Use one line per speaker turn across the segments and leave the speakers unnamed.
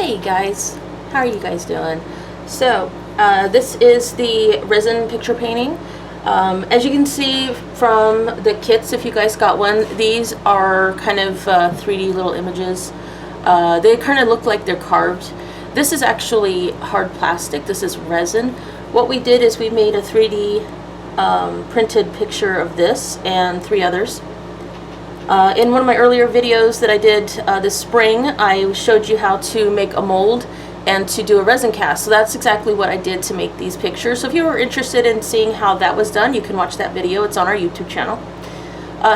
Hey guys, how are you guys doing? So, this is the resin picture painting. As you can see from the kits, if you guys got one, these are kind of 3D little images. They kind of look like they're carved. This is actually hard plastic. This is resin. What we did is we made a 3D printed picture of this and 3 others. In one of my earlier videos that I did this spring, I showed you how to make a mold and to do a resin cast. So that's exactly what I did to make these pictures. So if you were interested in seeing how that was done, you can watch that video. It's on our YouTube channel.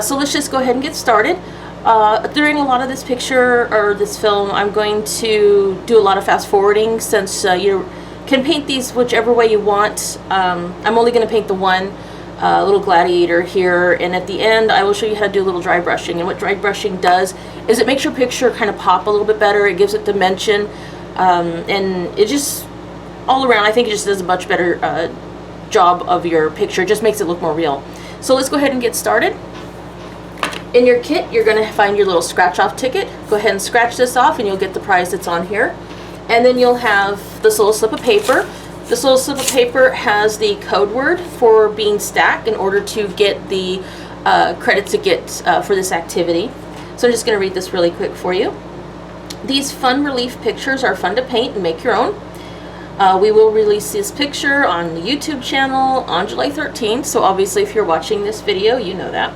So let's just go ahead and get started. During a lot of this picture or this film, I'm going to do a lot of fast forwarding since you can paint these whichever way you want. I'm only going to paint the one little gladiator here, and at the end I will show you how to do a little dry brushing. And what dry brushing does is it makes your picture kind of pop a little bit better. It gives it dimension, and it just all around I think it just does a much better job of your picture. It just makes it look more real. So let's go ahead and get started. In your kit you're going to find your little scratch off ticket. Go ahead and scratch this off and you'll get the prize that's on here. And then you'll have this little slip of paper. This little slip of paper has the code word for Beanstack in order to get the credits to get for this activity. So I'm just going to read this really quick for you. These fun relief pictures are fun to paint and make your own. We will release this picture on the YouTube channel on July 13th. So obviously if you're watching this video, you know that.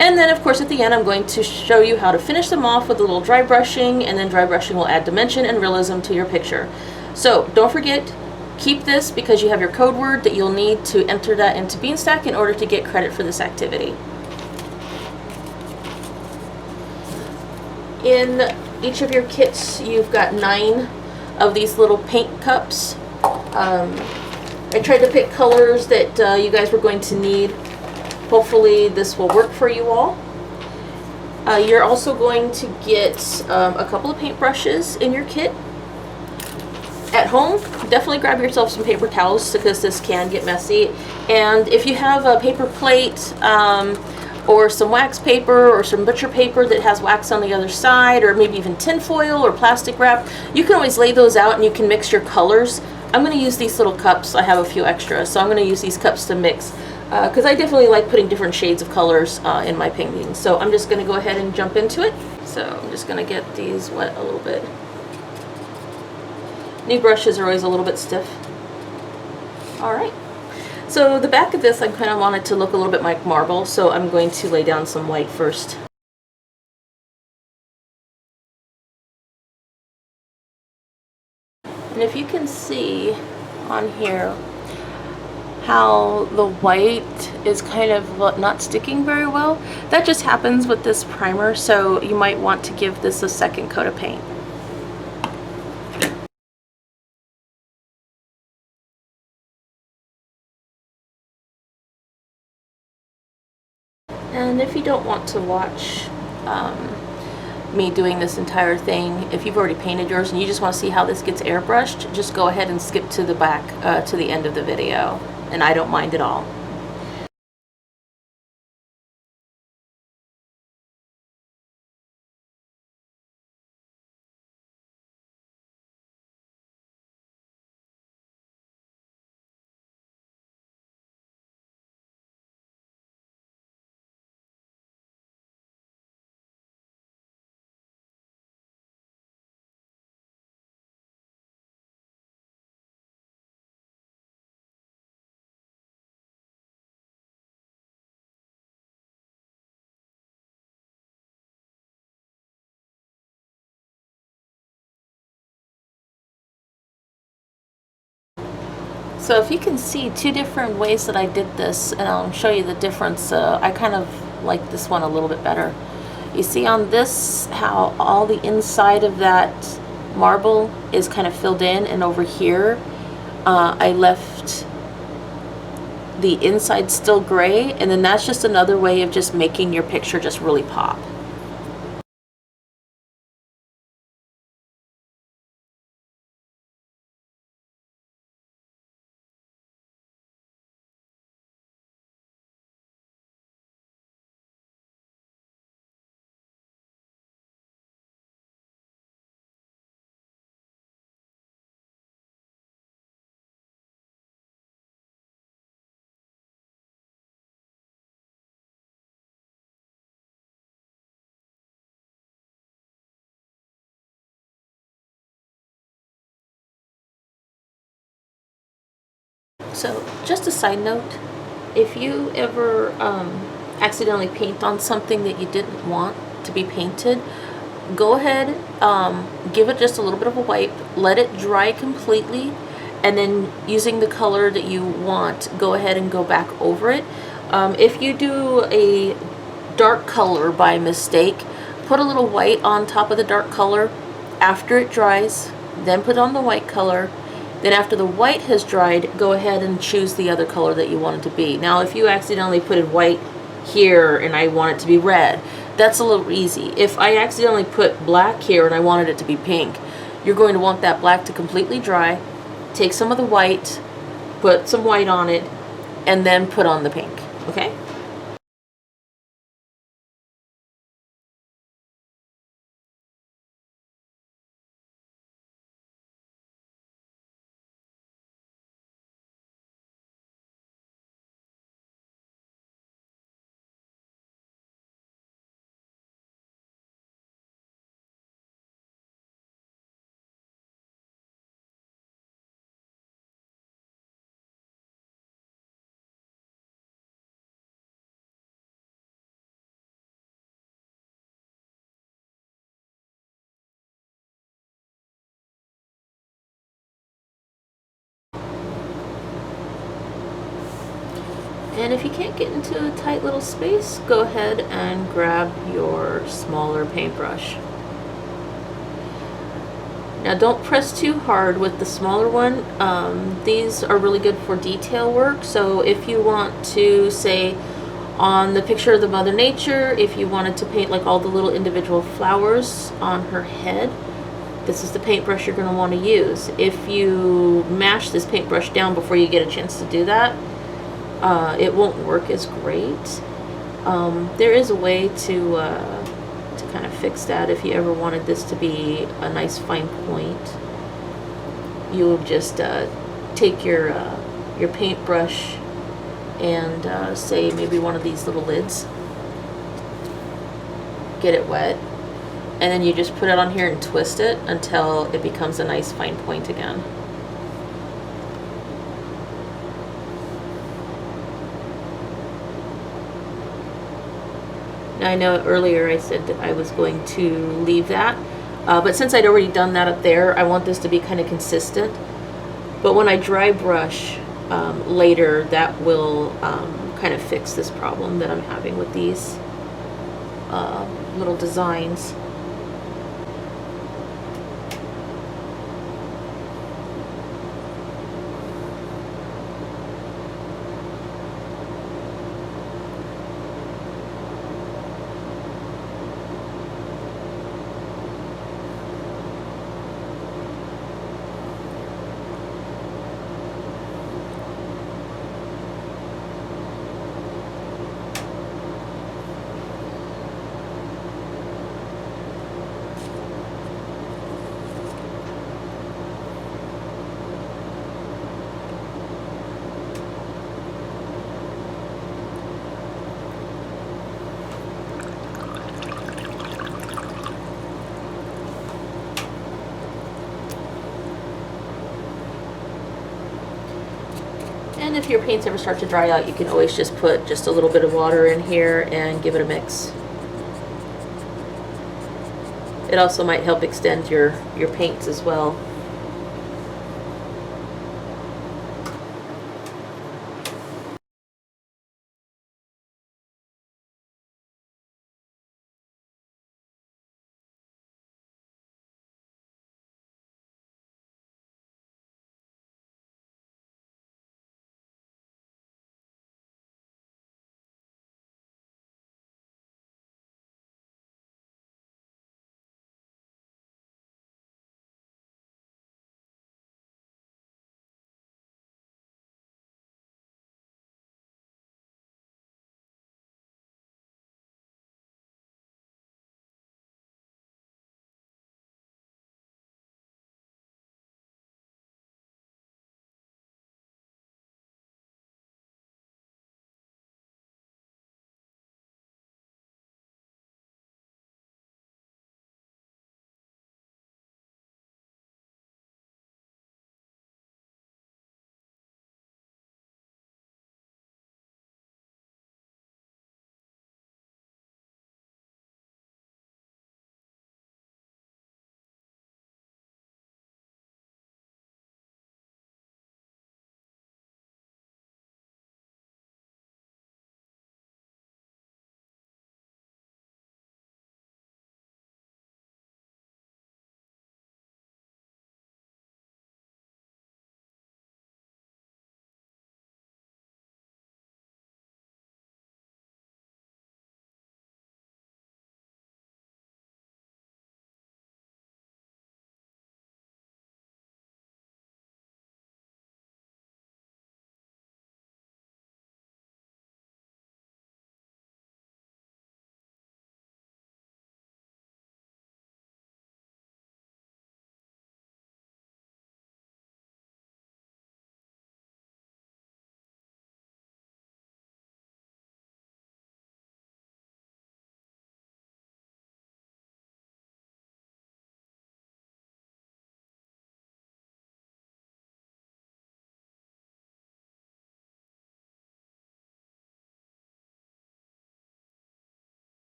And then of course at the end I'm going to show you how to finish them off with a little dry brushing, and then dry brushing will add dimension and realism to your picture. So don't forget, keep this because you have your code word that you'll need to enter that into Beanstack in order to get credit for this activity. In each of your kits you've got 9 of these little paint cups. I tried to pick colors that you guys were going to need. Hopefully this will work for you all. You're also going to get a couple of paint brushes in your kit. At home, definitely grab yourself some paper towels because this can get messy. And if you have a paper plate or some wax paper or some butcher paper that has wax on the other side, or maybe even tin foil or plastic wrap, you can always lay those out and you can mix your colors. I'm going to use these little cups. I have a few extra, so I'm going to use these cups to mix because I definitely like putting different shades of colors in my paintings. So I'm just going to go ahead and jump into it. So I'm just going to get these wet a little bit. New brushes are always a little bit stiff. Alright, so the back of this I kind of want it to look a little bit like marble, so I'm going to lay down some white first. And if you can see on here how the white is kind of not sticking very well, that just happens with this primer, so you might want to give this a second coat of paint. And if you don't want to watch me doing this entire thing, if you've already painted yours and you just want to see how this gets airbrushed, just go ahead and skip to the back to the end of the video, and I don't mind at all. So if you can see 2 different ways that I did this, and I'll show you the difference. I kind of like this one a little bit better. You see on this how all the inside of that marble is kind of filled in, and over here I left the inside still gray, and then that's just another way of just making your picture just really pop. So, just a side note, if you ever accidentally paint on something that you didn't want to be painted, go ahead, give it just a little bit of a wipe, let it dry completely, and then using the color that you want, go ahead and go back over it. If you do a dark color by mistake, put a little white on top of the dark color after it dries, then put on the white color. Then after the white has dried, go ahead and choose the other color that you want it to be. Now if you accidentally put in white here and I want it to be red, that's a little easy. If I accidentally put black here and I wanted it to be pink, you're going to want that black to completely dry, take some of the white, put some white on it, and then put on the pink, okay? And if you can't get into a tight little space, go ahead and grab your smaller paintbrush. Now don't press too hard with the smaller one. These are really good for detail work. So if you want to, say, on the picture of the Mother Nature, if you wanted to paint like all the little individual flowers on her head, this is the paintbrush you're going to want to use. If you mash this paintbrush down before you get a chance to do that, it won't work as great. There is a way to kind of fix that. If you ever wanted this to be a nice fine point, you would just take your paintbrush and say maybe one of these little lids, get it wet, and then you just put it on here and twist it until it becomes a nice fine point again. Now I know earlier I said that I was going to leave that, but since I'd already done that up there, I want this to be kind of consistent. But when I dry brush later, that will kind of fix this problem that I'm having with these little designs. And if your paints ever start to dry out, you can always just put just a little bit of water in here and give it a mix. It also might help extend your paints as well.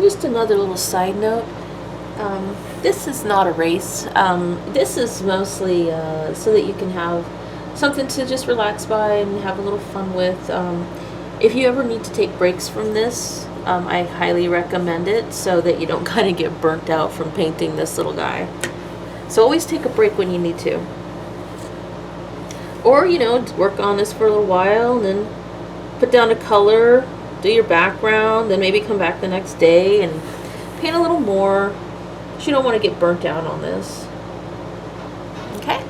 just another little side note. This is not a race. This is mostly so that you can have something to just relax by and have a little fun with. If you ever need to take breaks from this, I highly recommend it so that you don't kind of get burnt out from painting this little guy. So always take a break when you need to. Or, you know, work on this for a little while and then put down a color, do your background, then maybe come back the next day and paint a little more. You don't want to get burnt out on this. Okay?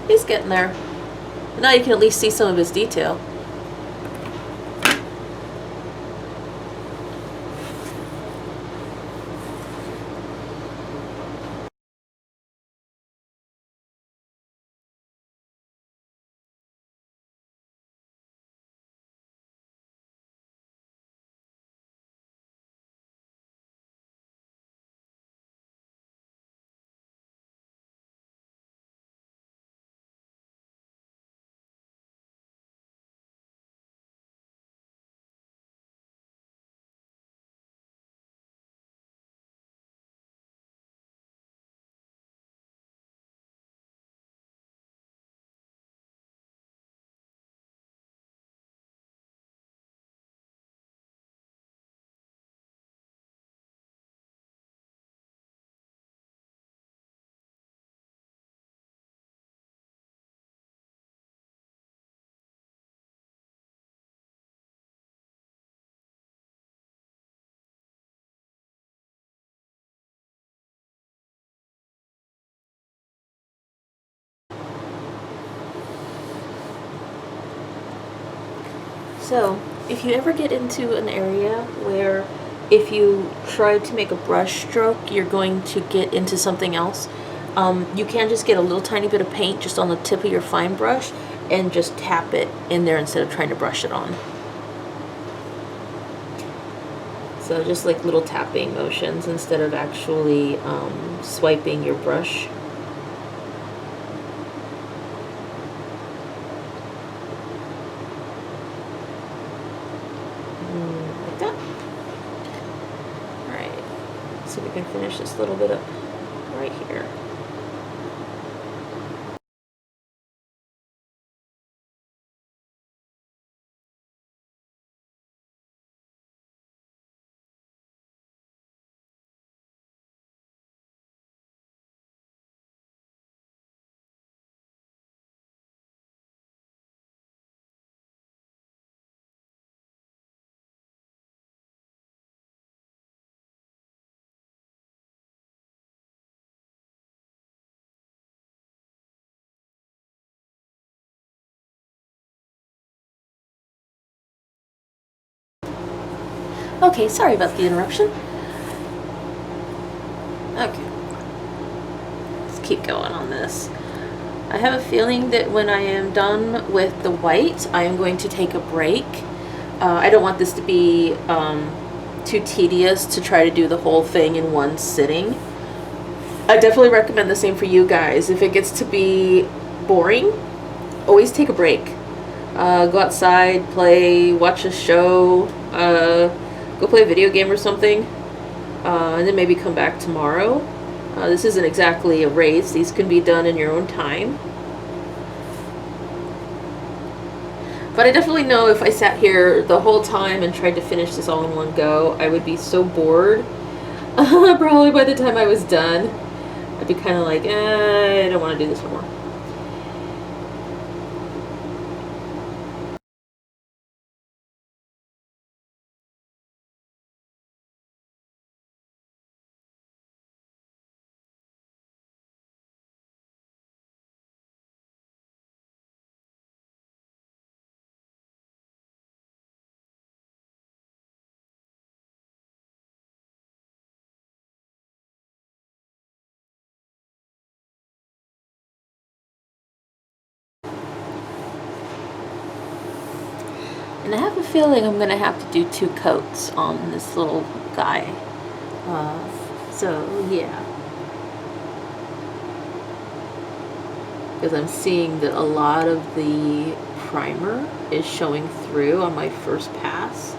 He's getting there. But now you can at least see some of his detail. So, if you ever get into an area where if you try to make a brush stroke, you're going to get into something else, you can just get a little tiny bit of paint just on the tip of your fine brush and just tap it in there instead of trying to brush it on. So just like little tapping motions instead of actually swiping your brush. Like that. Alright, so we can finish this little bit up right here. Okay, sorry about the interruption. Okay, let's keep going on this. I have a feeling that when I am done with the white, I am going to take a break. I don't want this to be too tedious to try to do the whole thing in one sitting. I definitely recommend the same for you guys. If it gets to be boring, always take a break. Go outside, play, watch a show, go play a video game or something, and then maybe come back tomorrow. This isn't exactly a race. These can be done in your own time. But I definitely know if I sat here the whole time and tried to finish this all in one go, I would be so bored. Probably by the time I was done, I'd be kind of like, I don't want to do this anymore. And I have a feeling I'm going to have to do 2 coats on this little guy. So, yeah. Because I'm seeing that a lot of the primer is showing through on my first pass.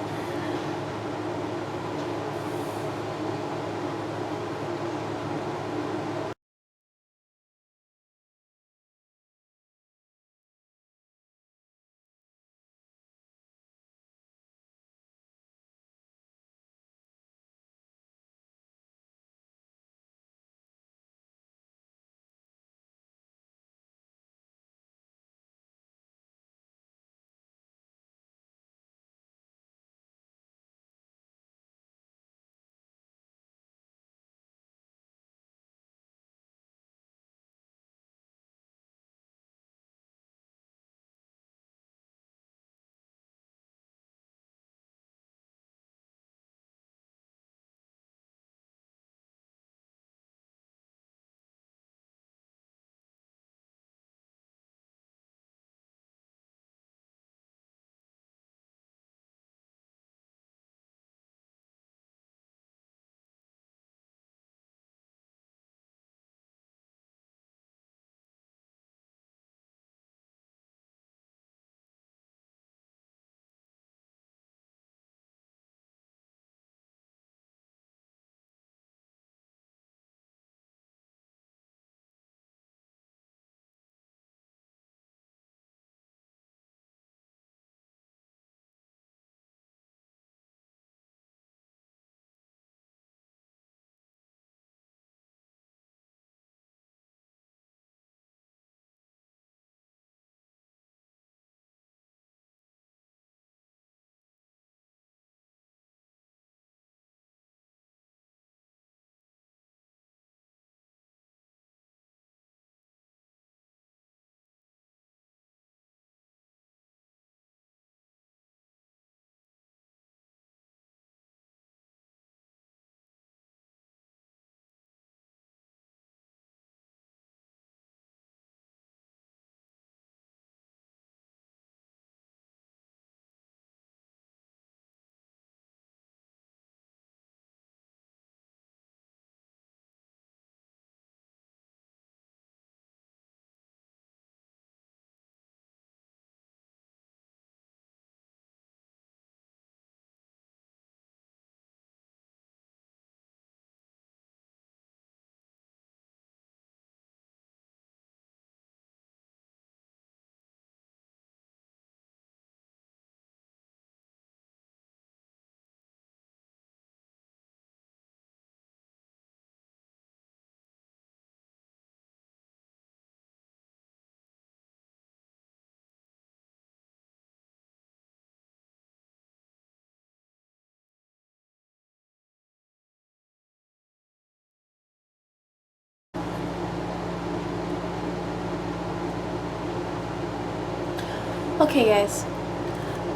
Okay guys,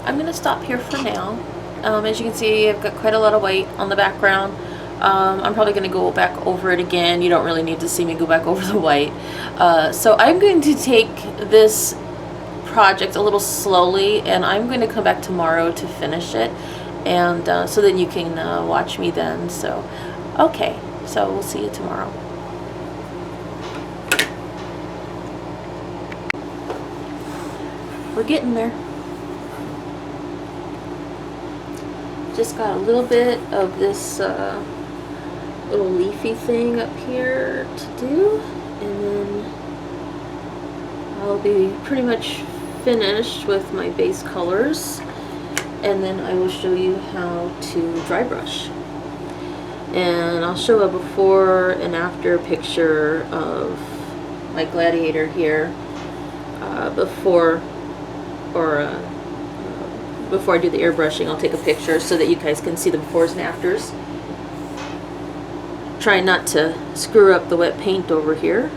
I'm gonna stop here for now. As you can see, I've got quite a lot of white on the background. I'm probably gonna go back over it again. You don't really need to see me go back over the white. So I'm going to take this project a little slowly, and I'm going to come back tomorrow to finish it, and so then you can watch me then. So okay, so we'll see you tomorrow. We're getting there. Just got a little bit of this little leafy thing up here to do, and then I'll be pretty much finished with my base colors, and then I will show you how to dry brush, and I'll show a before and after picture of my Gladiator here before I do the airbrushing. I'll take a picture so that you guys can see the befores and afters. Try not to screw up the wet paint over here.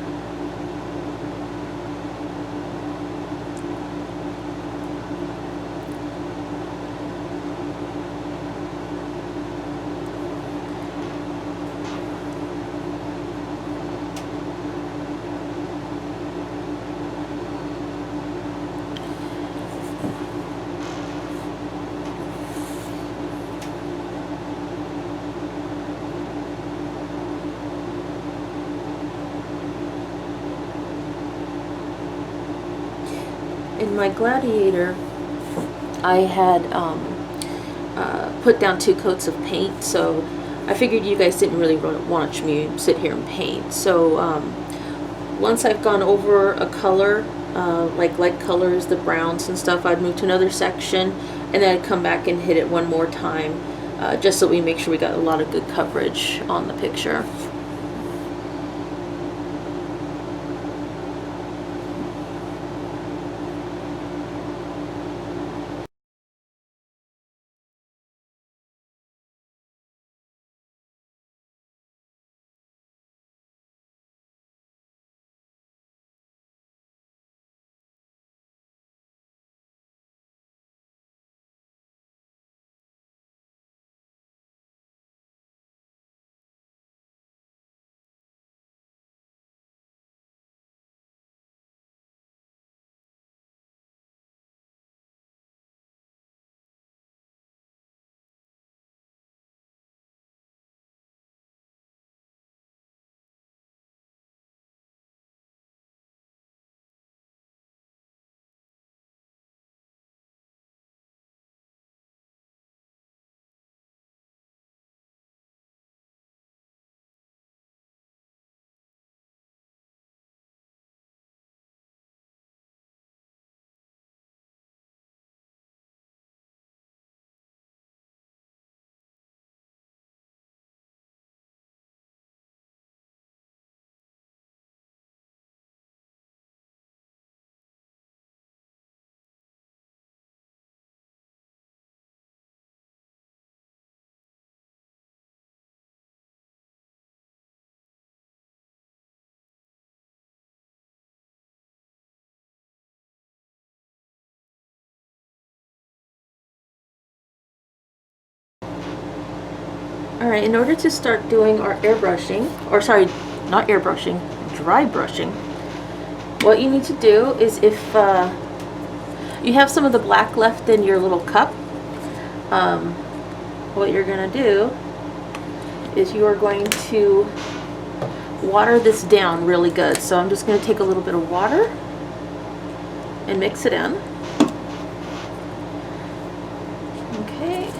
In my Gladiator, I had put down 2 coats of paint, so I figured you guys didn't really watch me sit here and paint. So once I've gone over a color, like light colors, the browns and stuff, I'd move to another section, and then I'd come back and hit it one more time, just so we make sure we got a lot of good coverage on the picture. Alright, in order to start doing our airbrushing, or sorry, not airbrushing, dry brushing, what you need to do is, if you have some of the black left in your little cup, what you're going to do is you are going to water this down really good. So I'm just going to take a little bit of water and mix it in. Okay.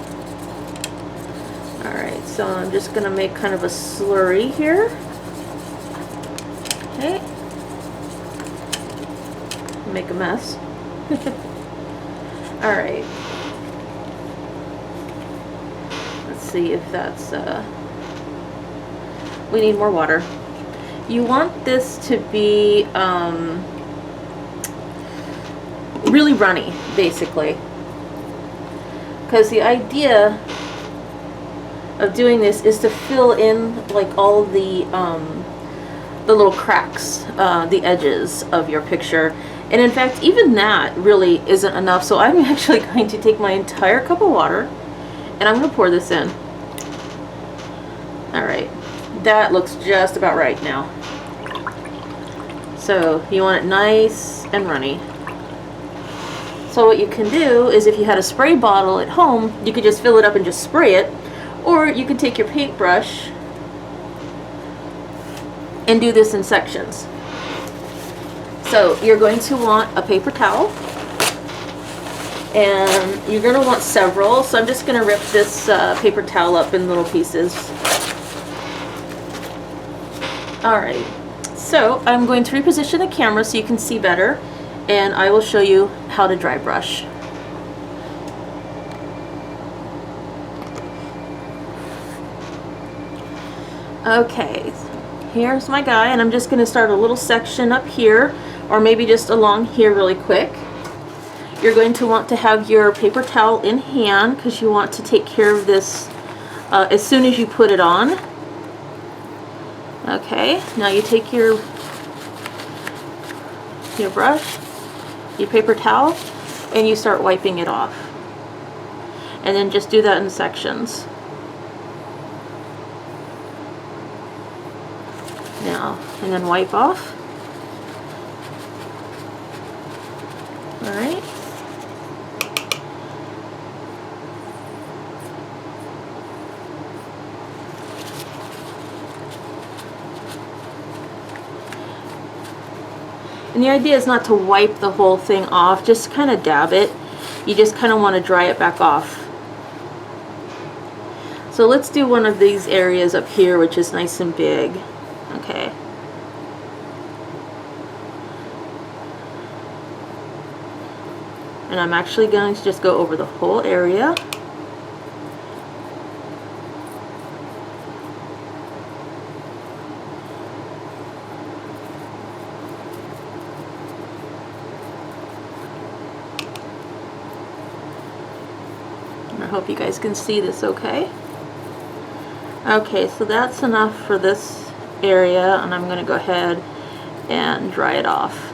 Alright, so I'm just going to make kind of a slurry here. Okay. Make a mess. Alright. Let's see if that's, we need more water. You want this to be really runny, basically. Because the idea of doing this is to fill in like all the little cracks, the edges of your picture, And in fact, even that really isn't enough. So I'm actually going to take my entire cup of water and I'm going to pour this in. All right, that looks just about right now. So you want it nice and runny. So what you can do is, if you had a spray bottle at home, you could just fill it up and just spray it. Or you could take your paintbrush and do this in sections. So you're going to want a paper towel, and you're going to want several. So I'm just going to rip this paper towel up in little pieces. Alright, so I'm going to reposition the camera so you can see better, and I will show you how to dry brush. Okay, here's my guy, and I'm just going to start a little section up here, or maybe just along here really quick. You're going to want to have your paper towel in hand because you want to take care of this as soon as you put it on. Okay, now you take your brush, your paper towel, and you start wiping it off. And then just do that in sections. Now, and then wipe off. Alright. And the idea is not to wipe the whole thing off, just kind of dab it. You just kind of want to dry it back off. So let's do one of these areas up here, which is nice and big. Okay. And I'm actually going to just go over the whole area. I hope you guys can see this okay. Okay, so that's enough for this area, and I'm going to go ahead and dry it off.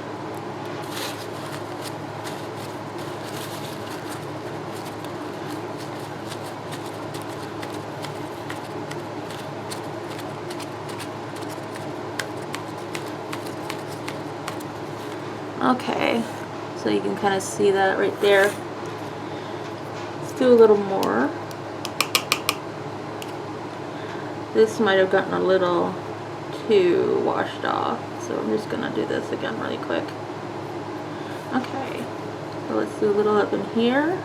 Okay, so you can kind of see that right there. Do a little more. This might have gotten a little too washed off, so I'm just gonna do this again really quick. Okay, so let's do a little up in here.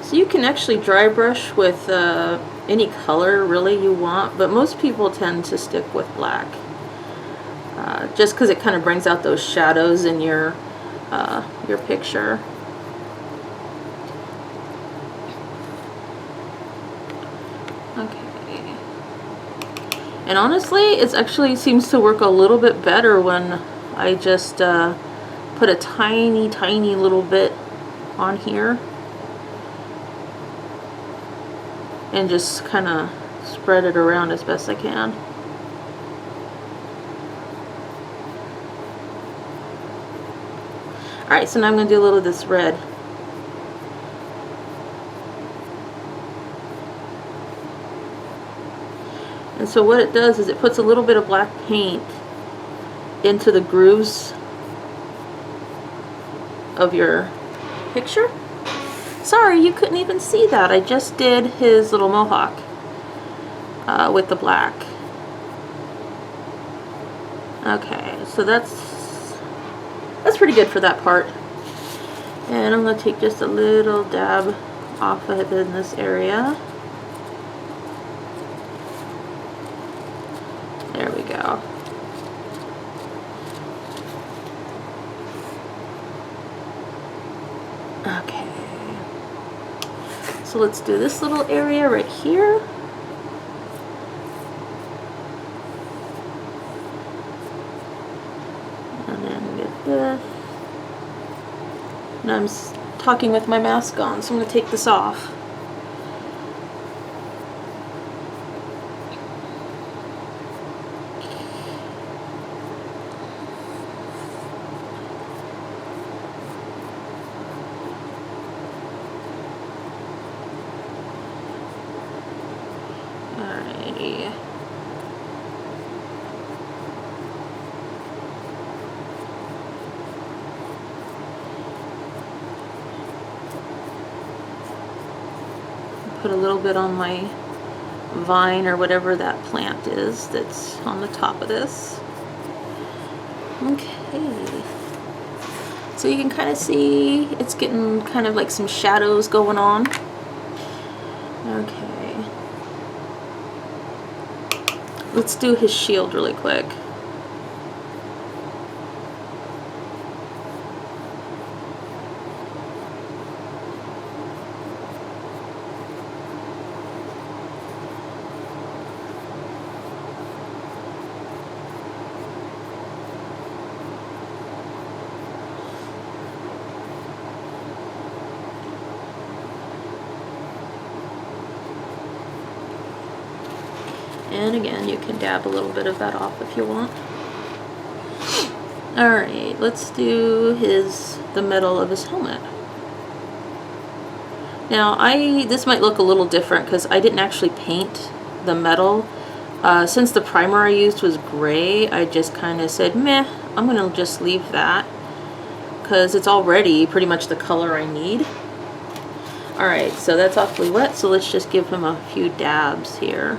So you can actually dry brush with any color really you want, but most people tend to stick with black, just because it kind of brings out those shadows in your picture. Okay. And honestly, it actually seems to work a little bit better when I just put a tiny little bit on here. And just kind of spread it around as best I can. Alright, so now I'm going to do a little of this red. And so what it does is it puts a little bit of black paint into the grooves of your picture. Sorry, you couldn't even see that. I just did his little mohawk with the black. Okay, so that's pretty good for that part. And I'm going to take just a little dab off of it in this area. There we go. Okay. So let's do this little area right here. And then get this. And I'm talking with my mask on, so I'm going to take this off. Alrighty. Put a little bit on my vine or whatever that plant is that's on the top of this. Okay. So you can kind of see it's getting kind of like some shadows going on. Okay. Let's do his shield really quick. And again, you can dab a little bit of that off if you want. Alright, let's do the metal of his helmet. Now, this might look a little different because I didn't actually paint the metal. Since the primer I used was gray, I just kind of said, meh, I'm going to just leave that because it's already pretty much the color I need. Alright, so that's awfully wet, so let's just give him a few dabs here.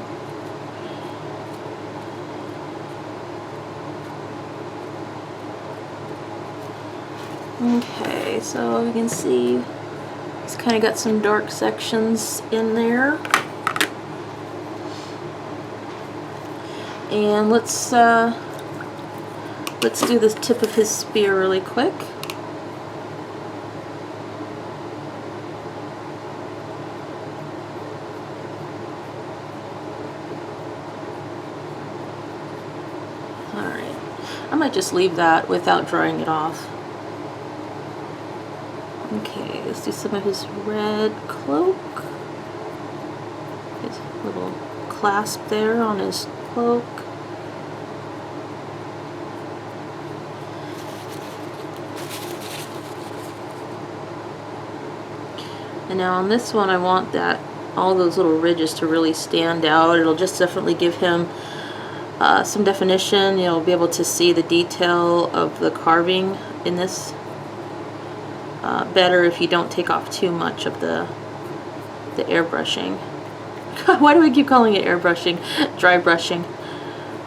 Okay, so you can see it's kind of got some dark sections in there. And let's do the tip of his spear really quick. Alright, I might just leave that without drying it off. Okay, let's do some of his red cloak. His little clasp there on his cloak. And now on this one I want all those little ridges to really stand out. It'll just definitely give him some definition. You'll be able to see the detail of the carving in this better if you don't take off too much of the airbrushing. Why do we keep calling it airbrushing? Dry brushing.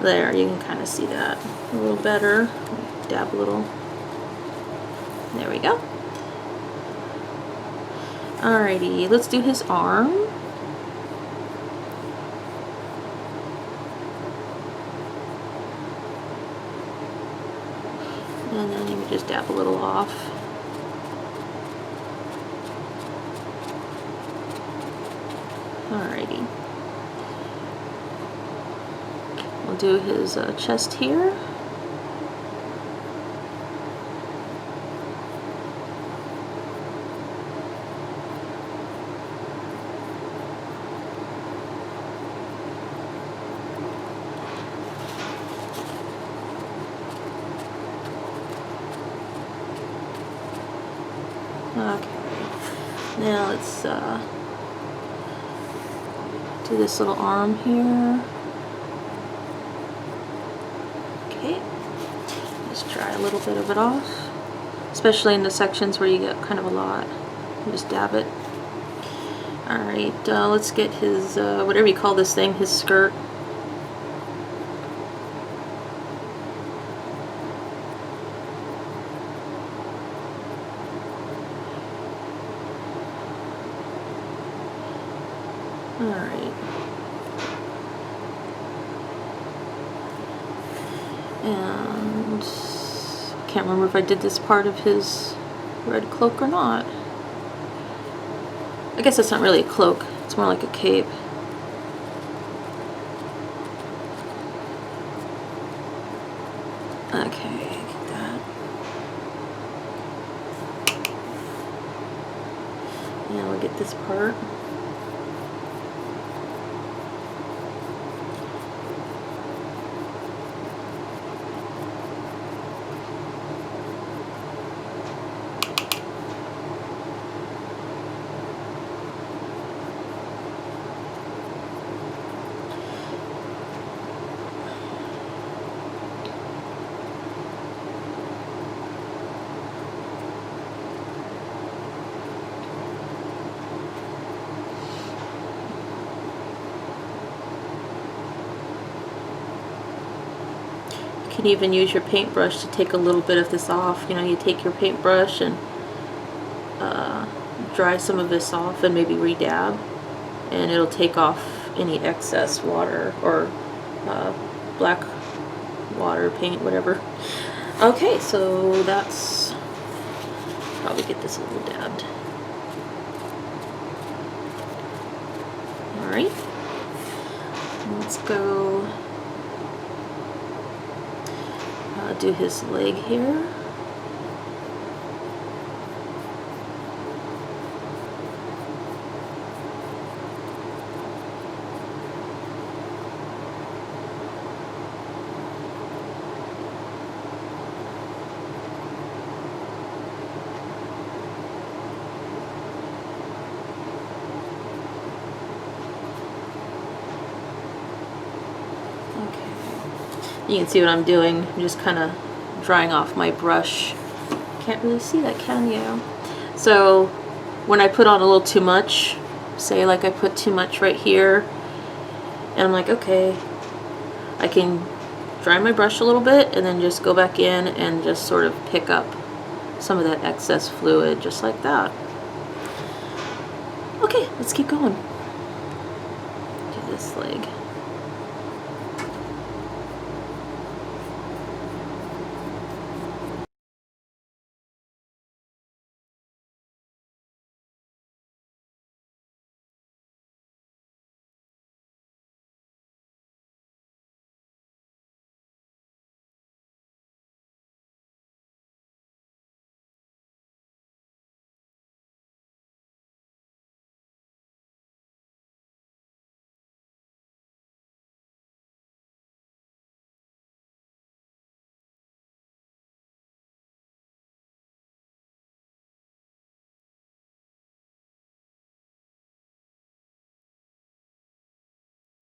There, you can kind of see that a little better. Dab a little. There we go. Alrighty, let's do his arm. And then you can just dab a little off. Alrighty. We'll do his chest here. Okay. Now let's do this little arm here. Okay, just dry a little bit of it off, especially in the sections where you get kind of a lot. Just dab it. Alright, let's get his, whatever you call this thing, his skirt. Alright. And can't remember if I did this part of his red cloak or not. I guess that's not really a cloak. It's more like a cape. Okay, get that. Now we'll get this part. You can even use your paintbrush to take a little bit of this off. You know, you take your paintbrush and dry some of this off and maybe re-dab, and it'll take off any excess water or black water, paint, whatever. Okay, so that's probably get this a little dabbed. All right, let's go do his leg here. You can see what I'm doing. I'm just kind of drying off my brush. Can't really see that, can you? So when I put on a little too much, say like I put too much right here, and I'm like, okay, I can dry my brush a little bit and then just go back in and just sort of pick up some of that excess fluid, just like that. Okay, let's keep going. Do this leg.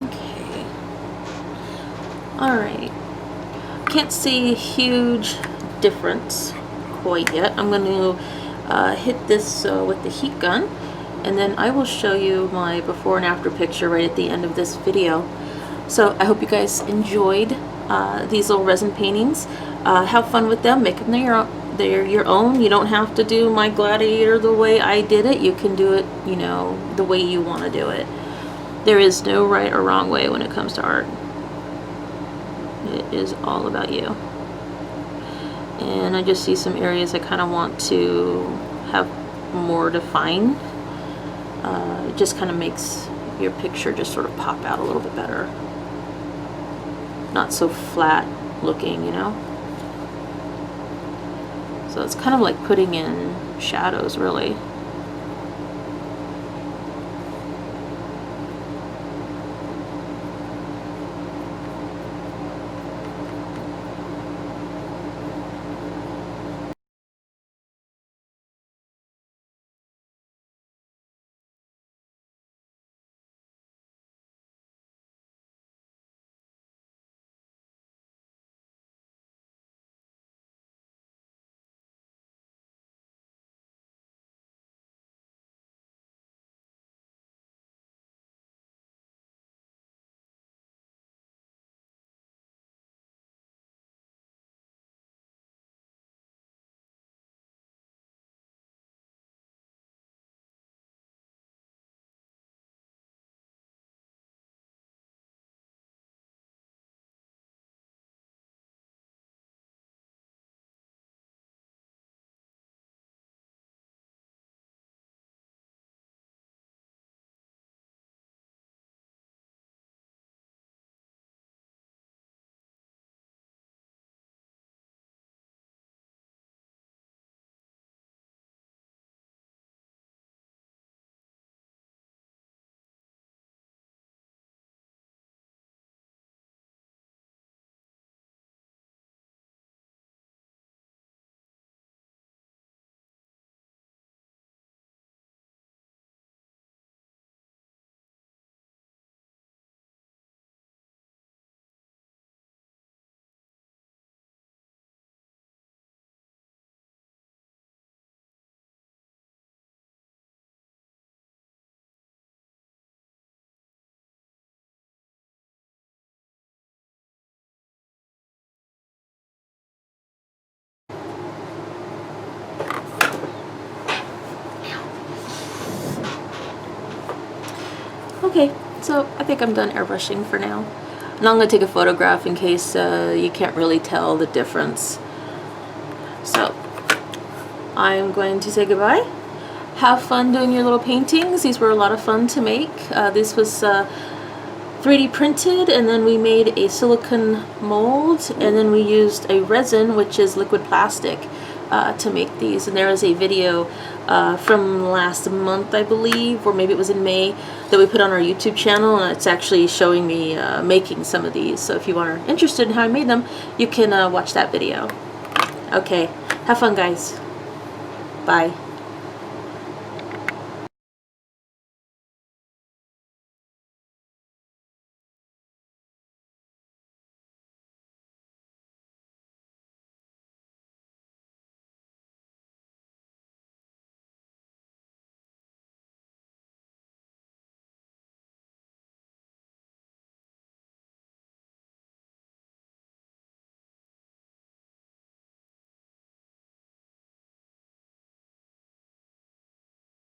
Okay. All right. Can't see a huge difference quite yet. I'm going to hit this with the heat gun, and then I will show you my before and after picture right at the end of this video. So I hope you guys enjoyed these little resin paintings. Have fun with them. Make them they're your own. You don't have to do my gladiator the way I did it. You can do it, you know, the way you want to do it. There is no right or wrong way when it comes to art. It is all about you. And I just see some areas I kind of want to have more defined. It just kind of makes your picture just sort of pop out a little bit better. Not so flat looking, you know? So it's kind of like putting in shadows, really. Okay, so I think I'm done airbrushing for now. And I'm going to take a photograph in case you can't really tell the difference. So I'm going to say goodbye. Have fun doing your little paintings. These were a lot of fun to make. This was 3D printed, and then we made a silicone mold, and then we used a resin, which is liquid plastic, to make these. And there is a video from last month, I believe, or maybe it was in May, that we put on our YouTube channel, and it's actually showing me making some of these. So if you are interested in how I made them, you can watch that video. Okay, have fun, guys. Bye.